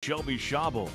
Shelbi Schauble.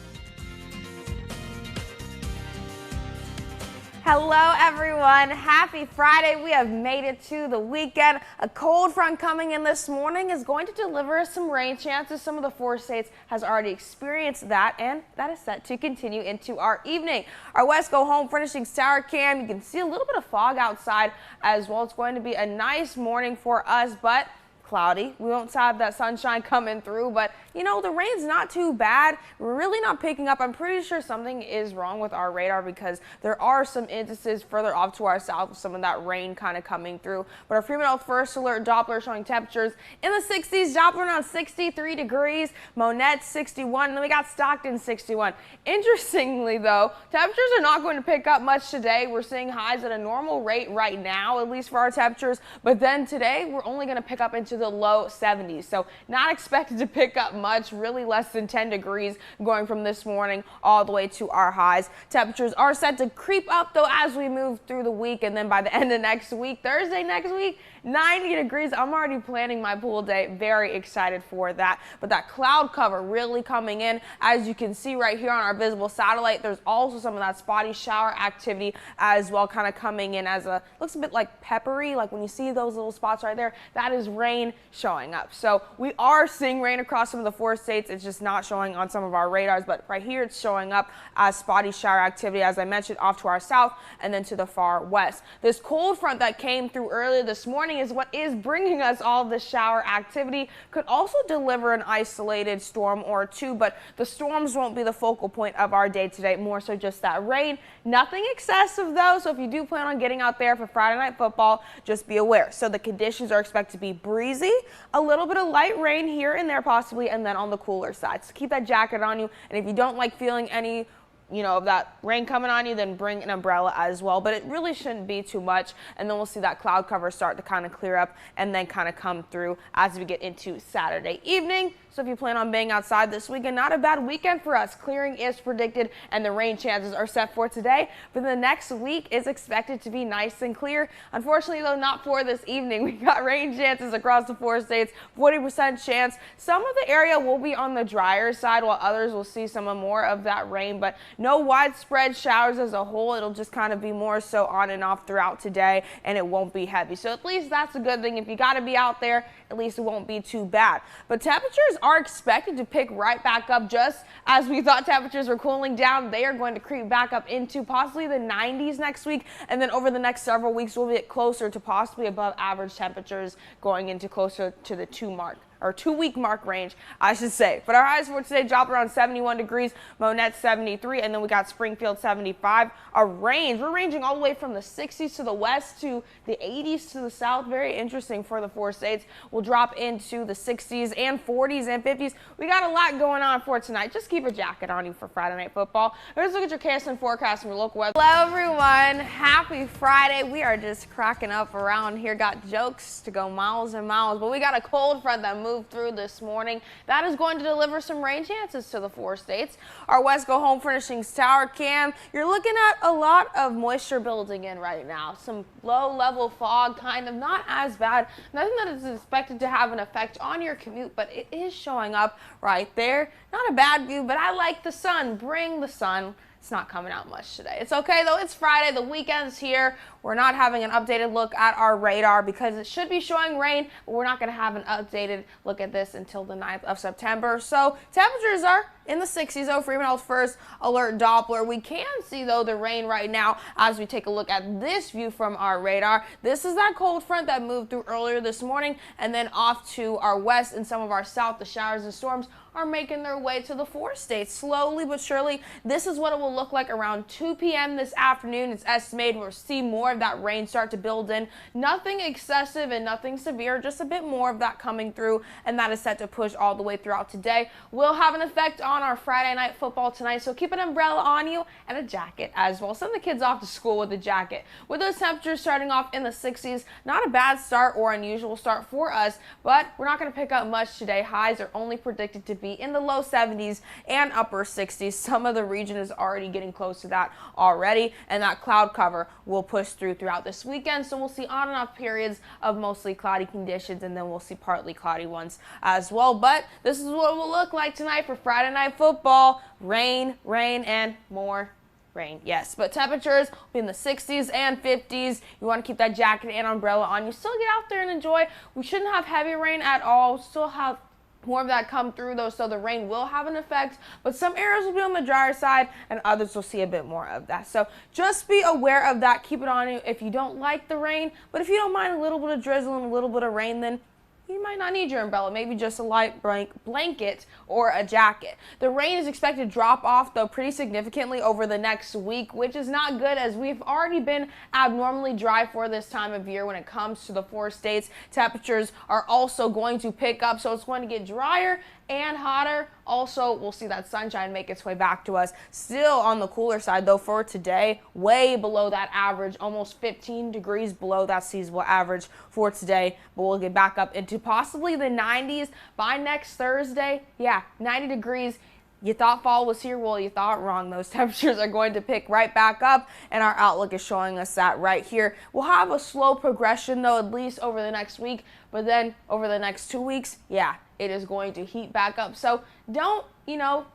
Hello everyone, happy Friday. We have made it to the weekend. A cold front coming in this morning is going to deliver us some rain chances. Some of the 4 states has already experienced that, and that is set to continue into our evening. Our west go home finishing sour cam. You can see a little bit of fog outside as well. It's going to be a nice morning for us, but cloudy. We won't have that sunshine coming through, but you know, the rain's not too bad. We're really not picking up. I'm pretty sure something is wrong with our radar because there are some instances further off to our south with some of that rain kind of coming through. But our Fremont first alert Doppler showing temperatures in the 60s, Doppler around 63 degrees, Monette 61, and then we got Stockton 61. Interestingly though, temperatures are not going to pick up much today. We're seeing highs at a normal rate right now, at least for our temperatures, but then today we're only going to pick up into the low 70s. So not expected to pick up much, really less than 10 degrees going from this morning all the way to our highs. Temperatures are set to creep up though as we move through the week, and then by the end of next week, Thursday next week, 90 degrees. I'm already planning my pool day. Very excited for that. But that cloud cover really coming in. As you can see right here on our visible satellite, there's also some of that spotty shower activity as well kind of coming in as a, looks a bit like peppery, like when you see those little spots right there, that is rain showing up. So we are seeing rain across some of the 4 states. It's just not showing on some of our radars, but right here it's showing up as spotty shower activity, as I mentioned, off to our south and then to the far west. This cold front that came through earlier this morning is what is bringing us all this shower activity. Could also deliver an isolated storm or two, but the storms won't be the focal point of our day today, more so just that rain. Nothing excessive though, so if you do plan on getting out there for Friday night football, just be aware. So the conditions are expected to be breezy, a little bit of light rain here and there possibly, and then on the cooler side. So keep that jacket on you, and if you don't like feeling any of that rain coming on you, then bring an umbrella as well, but it really shouldn't be too much. And then we'll see that cloud cover start to kind of clear up and then kind of come through as we get into Saturday evening. So if you plan on being outside this weekend, not a bad weekend for us. Clearing is predicted and the rain chances are set for today, but the next week is expected to be nice and clear. Unfortunately though, not for this evening. We got rain chances across the 4 states, 40% chance. Some of the area will be on the drier side while others will see some more of that rain, but no widespread showers as a whole. It'll just kind of be more so on and off throughout today, and it won't be heavy. So at least that's a good thing. If you got to be out there, at least it won't be too bad. But temperatures are expected to pick right back up. Just as we thought temperatures were cooling down, they are going to creep back up into possibly the 90s next week, and then over the next several weeks we'll get closer to possibly above average temperatures, going into closer to the 2-week mark range, I should say. But our highs for today drop around 71 degrees, Monette 73, and then we got Springfield 75. We're ranging all the way from the 60s to the west to the 80s to the south. Very interesting for the 4 states. We'll drop into the 60s and 40s and 50s. We got a lot going on for tonight. Just keep a jacket on you for Friday night football. Let's look at your KSN forecast from your local weather. Hello everyone, happy Friday. We are just cracking up around here. Got jokes to go miles and miles, but we got a cold front that moved through this morning. That is going to deliver some rain chances to the 4 states. Our west go home finishing sour cam. You're looking at a lot of moisture building in right now. Some low level fog, kind of not as bad. Nothing that is expected to have an effect on your commute, but it is showing up right there. Not a bad view, but I like the sun. Bring the sun. It's not coming out much today. It's okay though, it's Friday, the weekend's here. We're not having an updated look at our radar because it should be showing rain, but we're not gonna have an updated look at this until the 9th of September. So temperatures are in the 60s though. Fremont first alert Doppler. We can see though the rain right now as we take a look at this view from our radar. This is that cold front that moved through earlier this morning, and then off to our west and some of our south, the showers and storms are making their way to the 4 states slowly but surely. This is what it will look like around 2 p.m. this afternoon. It's estimated we'll see more of that rain start to build in. Nothing excessive and nothing severe, just a bit more of that coming through, and that is set to push all the way throughout today. Will have an effect on our Friday night football tonight, so keep an umbrella on you and a jacket as well. Send the kids off to school with a jacket. With those temperatures starting off in the 60s, not a bad start or unusual start for us, but we're not going to pick up much today. Highs are only predicted to be in the low 70s and upper 60s. Some of the region is already getting close to that already, and that cloud cover will push throughout this weekend. So we'll see on and off periods of mostly cloudy conditions, and then we'll see partly cloudy ones as well. But this is what it will look like tonight for Friday night Night Football, rain, rain, and more rain. Yes, but temperatures will be in the 60s and 50s. You want to keep that jacket and umbrella on. You still get out there and enjoy. We shouldn't have heavy rain at all. We'll still have more of that come through though, so the rain will have an effect, but some areas will be on the drier side and others will see a bit more of that. So just be aware of that. Keep it on you if you don't like the rain, but if you don't mind a little bit of drizzle and a little bit of rain, then you might not need your umbrella, maybe just a light blanket or a jacket. The rain is expected to drop off though pretty significantly over the next week, which is not good as we've already been abnormally dry for this time of year when it comes to the 4 states. Temperatures are also going to pick up, so it's going to get drier and hotter. Also, we'll see that sunshine make its way back to us. Still on the cooler side though for today, way below that average, almost 15 degrees below that seasonal average for today, but we'll get back up into possibly the 90s by next Thursday. Yeah, 90 degrees. You thought fall was here? Well, you thought wrong. Those temperatures are going to pick right back up, and our outlook is showing us that right here. We'll have a slow progression, though, at least over the next week, but then over the next 2 weeks, yeah, it is going to heat back up. So don't,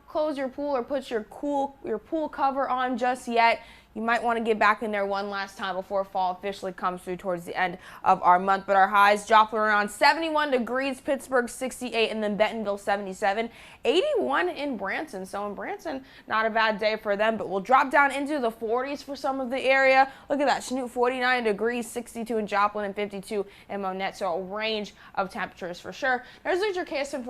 close your pool or put your pool cover on just yet. You might want to get back in there one last time before fall officially comes through towards the end of our month. But our highs dropping around 71 degrees, Pittsburgh 68, and then Bentonville 77, 81 in Branson. So in Branson, not a bad day for them, but we'll drop down into the 40s for some of the area. Look at that, Chanute 49 degrees, 62 in Joplin, and 52 in Monette. So a range of temperatures for sure. There's your KSM